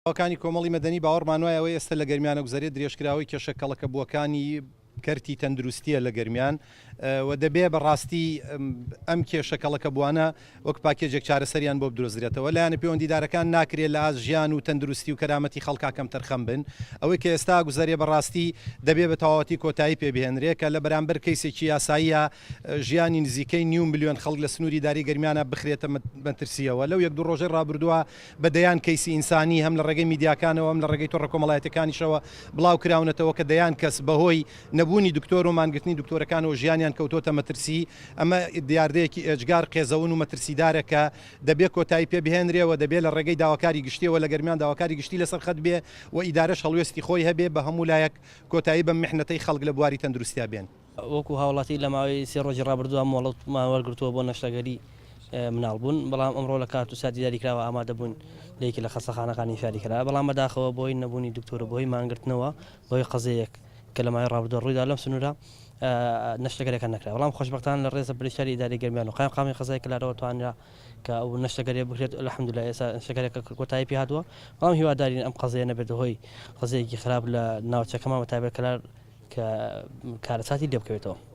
ئەوکانی کۆمەڵی مەدەنی باوەڕمان وایە ئەوەی ئێستا لە گەرمیانە گوزارێت درێژکراوەی کێشە کەڵەکە بووەکانی کەرتی تەندروستیە لە گەرمیان و دەبێ بەڕاستی ئەم کێشە کەڵەکە بوانە وەک پاکێجێک چارەسەریان بۆ بدرۆزرێتەوە لایەنە پەیوەندیدارەکان ناکرێت لە ئاز ژیان و تەندروستی و کەرامەتی خەڵکا کەم تەرخەم بن ئەوەی کە ئێستا گوزارێ بەڕاستی دەبێ بە تەواوەتی کۆتایی پێبهێنرێت کە لە بەرامبەر کەیسێکی یاساییە ژیانی نزیکەی 9 ملیۆن خەڵک لە سنووری داری گەرمیانە بخرێتە مەترسیەوە لەو 1-2 ڕۆژەی ڕابردووە بەدەیان کەیسی ئینسانی هەم لە ڕێگەی میدیاکانەوە هەم لە ڕێگەی تۆڕە کۆمەڵایەتەکانیشەوە بڵاو کراونەتەوە کە دەیان کەس بەهۆی نەبوونی دکتۆر و مانگرتنی دکتۆرەکانەوە ژیانیان کەوتۆتە مەترسی ئەمە دیاردەیەکی ئێجگار قێزەون و مەترسیدارەکە دەبێت کۆتایی پێبهێنرێەوە دەبێت لە ڕێگەی داواکاری گشتیەوە لە گەرمیان داواکاری گشتی لەسەر خەت بێ و ئیدارەش هەڵوێستی خۆی هەبێ بە هەموو لایەک کۆتایی بە میحنەتەی خەڵک لە بواری تەندروستیا بێن وەکو هاوڵاتی لە ماوەی 3 ڕۆژی ڕابردووە مۆڵەتمان وەرگرتووە بۆ نەشتەگەری مناڵبوون بەڵام ئەمڕۆ لە کات و ساتی دیاریکراوە ئامادەبوون لەیەکی لە خەستەخانەکانی شاریکرا بەڵام بەداخەوە بۆی نەبوونی دکتۆرە بۆی مانگرتنەوە بۆی قەزەیەک کە لە مای ڕابردووە ڕوویدا لەم سنوورە نەشتەگەرەکە نەکرا بەڵام خۆشبەختانە لە ڕێزە پرسیاری ئیداری گەرمیان و قامی قەزای کلارەوە توانرا کە ئەو نەشتەگەرێ بکرێت الحەمدولله ئێستا نەشتەگەرێکە کۆتایی پێ هاتووە بەڵام هیوادارین ئەم قەزەیە نەبێت هۆی قەزەیەکی خراپ لە ناوچەکەمان بەتایبەت کلار کە کارەساتی لێ بکەوێتەوە.